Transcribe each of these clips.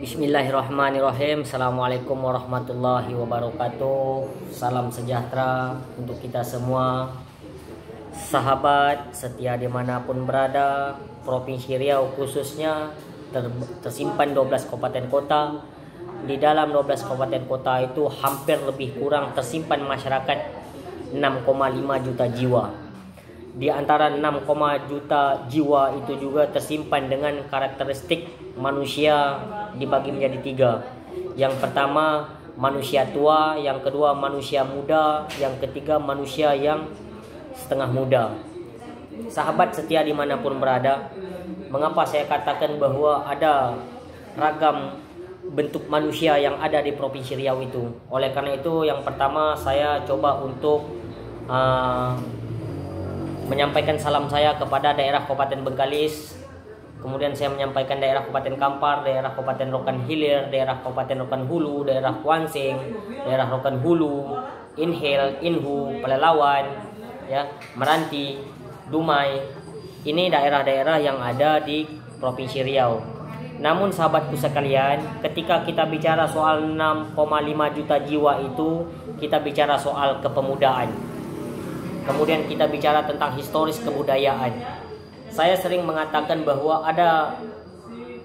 Bismillahirrahmanirrahim. Assalamualaikum warahmatullahi wabarakatuh. Salam sejahtera untuk kita semua, sahabat setia dimanapun berada. Provinsi Riau khususnya tersimpan 12 kabupaten kota. Di dalam 12 kabupaten kota itu hampir lebih kurang tersimpan masyarakat 6,5 juta jiwa. Di antara 6, juta jiwa itu juga tersimpan dengan karakteristik manusia dibagi menjadi 3. Yang pertama manusia tua, yang kedua manusia muda, yang ketiga manusia yang setengah muda. Sahabat setia dimanapun berada, mengapa saya katakan bahwa ada ragam bentuk manusia yang ada di Provinsi Riau itu? Oleh karena itu, yang pertama saya coba untuk menyampaikan salam saya kepada daerah Kabupaten Bengkalis. Kemudian saya menyampaikan daerah Kabupaten Kampar, daerah Kabupaten Rokan Hilir, daerah Kabupaten Rokan Hulu, daerah Kuansing, daerah Rokan Hulu, Inhil, Inhu, Pelalawan, ya, Meranti, Dumai. Ini daerah-daerah yang ada di Provinsi Riau. Namun sahabatku sekalian, ketika kita bicara soal 6,5 juta jiwa itu, kita bicara soal kepemudaan. Kemudian kita bicara tentang historis kebudayaan. Saya sering mengatakan bahwa ada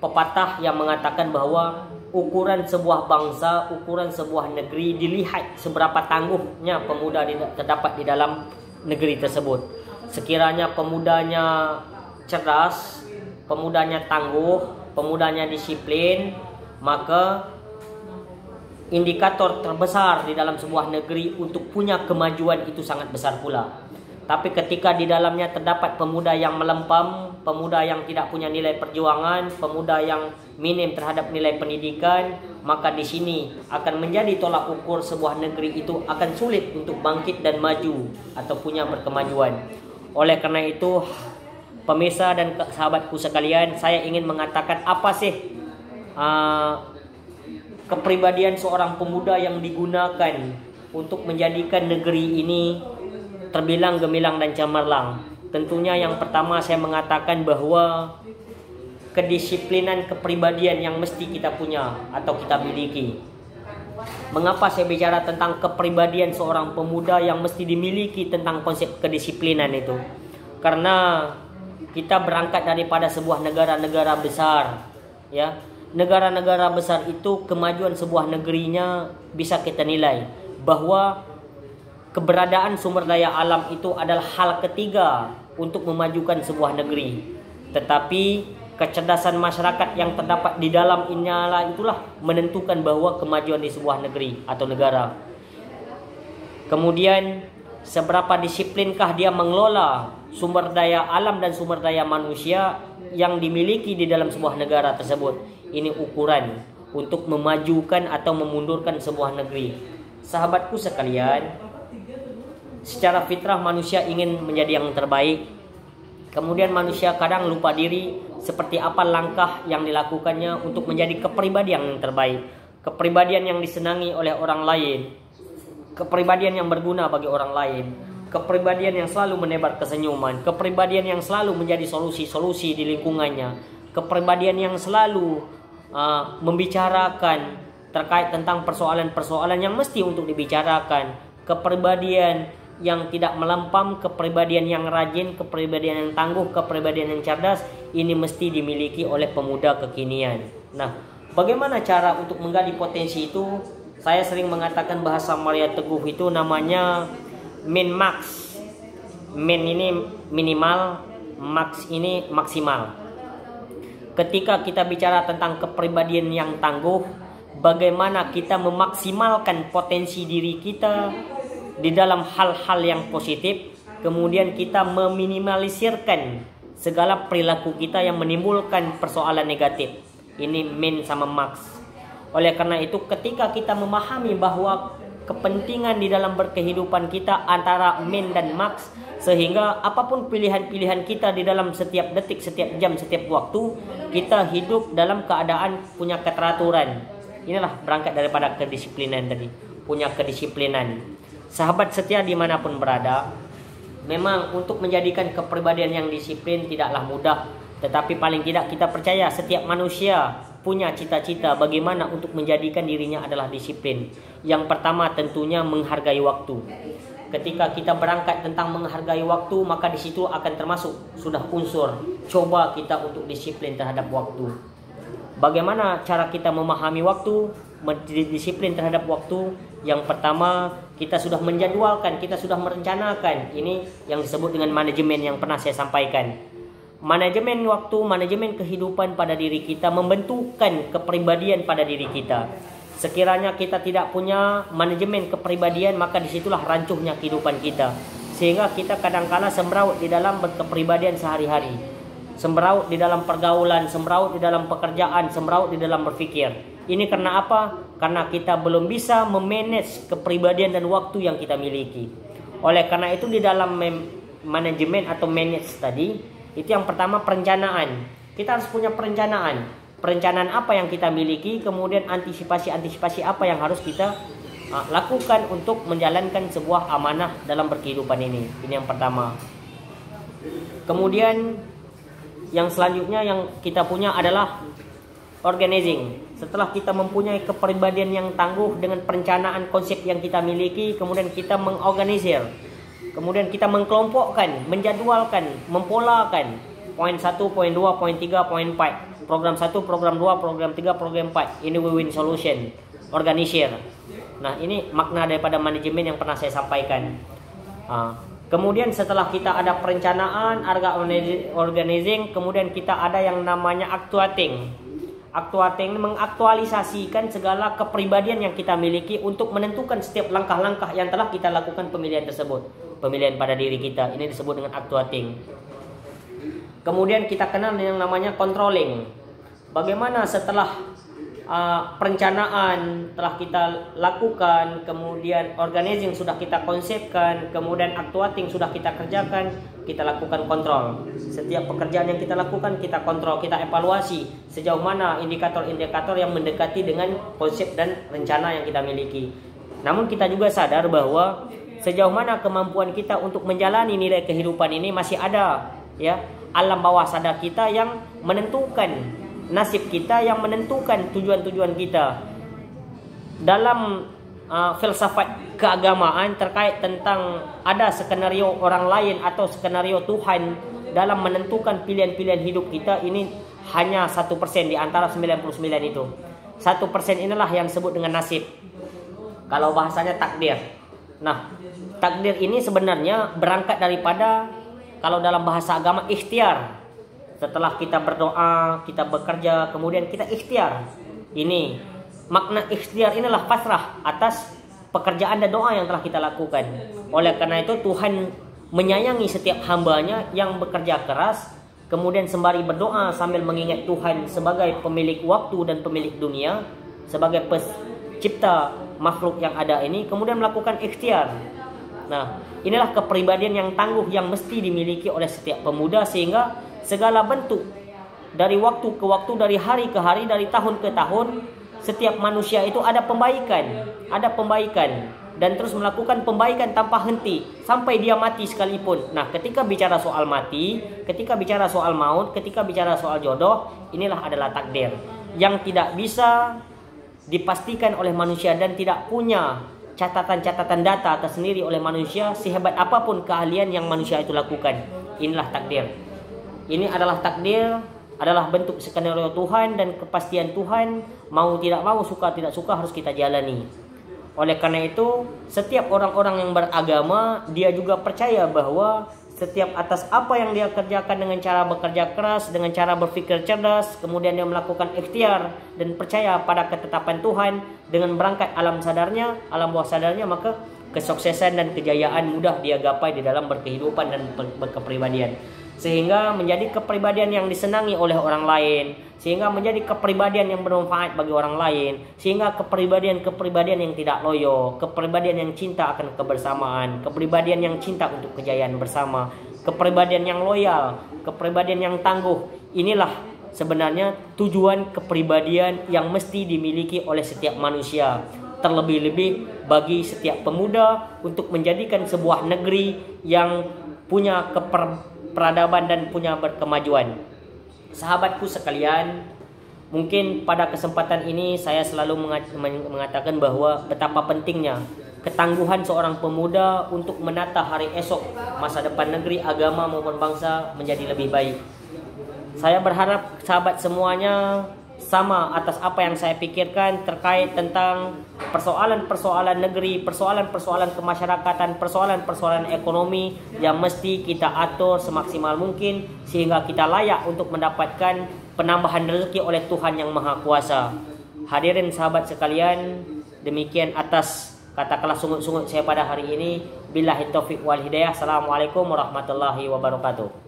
pepatah yang mengatakan bahwa ukuran sebuah bangsa, ukuran sebuah negeri dilihat seberapa tangguhnya pemuda terdapat di dalam negeri tersebut. Sekiranya pemudanya cerdas, pemudanya tangguh, pemudanya disiplin, maka indikator terbesar di dalam sebuah negeri untuk punya kemajuan itu sangat besar pula. Tapi ketika di dalamnya terdapat pemuda yang melempam, pemuda yang tidak punya nilai perjuangan, pemuda yang minim terhadap nilai pendidikan, maka di sini akan menjadi tolak ukur sebuah negeri itu akan sulit untuk bangkit dan maju atau punya berkemajuan. Oleh karena itu, pemirsa dan sahabatku sekalian, saya ingin mengatakan apa sih kepribadian seorang pemuda yang digunakan untuk menjadikan negeri ini terbilang gemilang dan cemerlang. Tentunya yang pertama saya mengatakan bahwa kedisiplinan kepribadian yang mesti kita punya atau kita miliki. Mengapa saya bicara tentang kepribadian seorang pemuda yang mesti dimiliki tentang konsep kedisiplinan itu? Karena kita berangkat daripada sebuah negara-negara besar, ya. Negara-negara besar itu kemajuan sebuah negerinya bisa kita nilai bahwa keberadaan sumber daya alam itu adalah hal ketiga untuk memajukan sebuah negeri. Tetapi kecerdasan masyarakat yang terdapat di dalam itulah menentukan bahwa kemajuan di sebuah negeri atau negara. Kemudian seberapa disiplinkah dia mengelola sumber daya alam dan sumber daya manusia yang dimiliki di dalam sebuah negara tersebut. Ini ukuran untuk memajukan atau memundurkan sebuah negeri. Sahabatku sekalian, secara fitrah manusia ingin menjadi yang terbaik. Kemudian manusia kadang lupa diri seperti apa langkah yang dilakukannya untuk menjadi kepribadian yang terbaik. Kepribadian yang disenangi oleh orang lain. Kepribadian yang berguna bagi orang lain. Kepribadian yang selalu menebar kesenyuman. Kepribadian yang selalu menjadi solusi-solusi di lingkungannya. Kepribadian yang selalu membicarakan terkait tentang persoalan-persoalan yang mesti untuk dibicarakan. Kepribadian yang tidak melempam, kepribadian yang rajin, kepribadian yang tangguh, kepribadian yang cerdas, ini mesti dimiliki oleh pemuda kekinian. Nah, bagaimana cara untuk menggali potensi itu? Saya sering mengatakan bahasa Maria Teguh itu namanya min max. Min ini minimal, max ini maksimal. Ketika kita bicara tentang kepribadian yang tangguh, bagaimana kita memaksimalkan potensi diri kita di dalam hal-hal yang positif, kemudian kita meminimalisirkan segala perilaku kita yang menimbulkan persoalan negatif. Ini min sama max. Oleh karena itu, ketika kita memahami bahwa kepentingan di dalam berkehidupan kita antara min dan max, sehingga apapun pilihan-pilihan kita di dalam setiap detik, setiap jam, setiap waktu, kita hidup dalam keadaan punya keteraturan. Inilah berangkat daripada kedisiplinan tadi. Punya kedisiplinan. Sahabat setia dimanapun berada, memang untuk menjadikan kepribadian yang disiplin tidaklah mudah. Tetapi paling tidak kita percaya setiap manusia punya cita-cita bagaimana untuk menjadikan dirinya adalah disiplin. Yang pertama tentunya menghargai waktu. Ketika kita berangkat tentang menghargai waktu, maka di situ akan termasuk sudah unsur coba kita untuk disiplin terhadap waktu. Bagaimana cara kita memahami waktu, disiplin terhadap waktu? Yang pertama, kita sudah menjadwalkan, kita sudah merencanakan. Ini yang disebut dengan manajemen yang pernah saya sampaikan. Manajemen waktu, manajemen kehidupan pada diri kita membentukkan kepribadian pada diri kita. Sekiranya kita tidak punya manajemen kepribadian, maka disitulah rancuhnya kehidupan kita. Sehingga kita kadang-kala sembraut di dalam berkepribadian sehari-hari, sembraut di dalam pergaulan, sembraut di dalam pekerjaan, sembraut di dalam berpikir. Ini karena apa? Karena kita belum bisa memanage kepribadian dan waktu yang kita miliki. Oleh karena itu di dalam manajemen atau manage tadi, itu yang pertama perencanaan. Kita harus punya perencanaan. Perencanaan apa yang kita miliki, kemudian antisipasi apa yang harus kita lakukan untuk menjalankan sebuah amanah dalam berkehidupan ini. Ini yang pertama. Kemudian yang selanjutnya yang kita punya adalah organizing. Setelah kita mempunyai kepribadian yang tangguh dengan perencanaan konsep yang kita miliki, kemudian kita mengorganisir, kemudian kita mengkelompokkan, menjadwalkan, mempolakan poin 1, poin 2, poin 3, poin 4. Program 1, program 2, program 3, program 4. Ini win-win solution. Organisir. Nah, ini makna daripada manajemen yang pernah saya sampaikan. Kemudian setelah kita ada perencanaan, organizing, kemudian kita ada yang namanya actuating. Actuating mengaktualisasikan segala kepribadian yang kita miliki untuk menentukan setiap langkah-langkah yang telah kita lakukan pemilihan tersebut. Pemilihan pada diri kita. Ini disebut dengan actuating. Kemudian kita kenal yang namanya controlling. Bagaimana setelah perencanaan telah kita lakukan, kemudian organizing sudah kita konsepkan, kemudian actuating sudah kita kerjakan, kita lakukan kontrol. Setiap pekerjaan yang kita lakukan kita kontrol, kita evaluasi sejauh mana indikator-indikator yang mendekati dengan konsep dan rencana yang kita miliki. Namun kita juga sadar bahwa sejauh mana kemampuan kita untuk menjalani nilai kehidupan ini masih ada, ya, alam bawah sadar kita yang menentukan nasib kita, yang menentukan tujuan-tujuan kita. Dalam filsafat keagamaan terkait tentang ada skenario orang lain atau skenario Tuhan dalam menentukan pilihan-pilihan hidup kita, ini hanya 1% di antara 99 itu. 1% inilah yang disebut dengan nasib. Kalau bahasanya takdir. Nah, takdir ini sebenarnya berangkat daripada, kalau dalam bahasa agama, ikhtiar. Setelah kita berdoa, kita bekerja, kemudian kita ikhtiar. Ini makna ikhtiar, inilah pasrah atas pekerjaan dan doa yang telah kita lakukan. Oleh karena itu Tuhan menyayangi setiap hambanya yang bekerja keras, kemudian sembari berdoa sambil mengingat Tuhan sebagai pemilik waktu dan pemilik dunia, sebagai pencipta makhluk yang ada ini, kemudian melakukan ikhtiar. Nah, inilah kepribadian yang tangguh yang mesti dimiliki oleh setiap pemuda, sehingga segala bentuk dari waktu ke waktu, dari hari ke hari, dari tahun ke tahun, setiap manusia itu ada pembaikan, dan terus melakukan pembaikan tanpa henti sampai dia mati sekalipun. Nah, ketika bicara soal mati, ketika bicara soal maut, ketika bicara soal jodoh, inilah adalah takdir yang tidak bisa dipastikan oleh manusia dan tidak punya catatan-catatan data tersendiri oleh manusia, sehebat apapun keahlian yang manusia itu lakukan. Inilah takdir. Ini adalah takdir, adalah bentuk skenario Tuhan dan kepastian Tuhan. Mau tidak mau, suka tidak suka, harus kita jalani. Oleh karena itu, setiap orang-orang yang beragama, dia juga percaya bahwa setiap atas apa yang dia kerjakan dengan cara bekerja keras, dengan cara berpikir cerdas, kemudian dia melakukan ikhtiar dan percaya pada ketetapan Tuhan, dengan berangkat alam bawah sadarnya, maka kesuksesan dan kejayaan mudah dia gapai di dalam berkehidupan dan berkepribadian. Sehingga menjadi kepribadian yang disenangi oleh orang lain, sehingga menjadi kepribadian yang bermanfaat bagi orang lain, sehingga kepribadian yang tidak loyo, kepribadian yang cinta akan kebersamaan, kepribadian yang cinta untuk kejayaan bersama, kepribadian yang loyal, kepribadian yang tangguh. Inilah sebenarnya tujuan kepribadian yang mesti dimiliki oleh setiap manusia, terlebih-lebih bagi setiap pemuda untuk menjadikan sebuah negeri yang punya peradaban dan punya berkemajuan. Sahabatku sekalian, Mungkin pada kesempatan ini saya selalu mengatakan bahwa betapa pentingnya ketangguhan seorang pemuda untuk menata hari esok, masa depan negeri, agama maupun bangsa menjadi lebih baik. Saya berharap sahabat semuanya sama atas apa yang saya pikirkan terkait tentang persoalan-persoalan negeri, persoalan-persoalan kemasyarakatan, persoalan-persoalan ekonomi yang mesti kita atur semaksimal mungkin sehingga kita layak untuk mendapatkan penambahan rezeki oleh Tuhan Yang Maha Kuasa. Hadirin sahabat sekalian, demikian atas katakanlah sungut-sungut saya pada hari ini. Billahi taufiq wal hidayah. Assalamualaikum warahmatullahi wabarakatuh.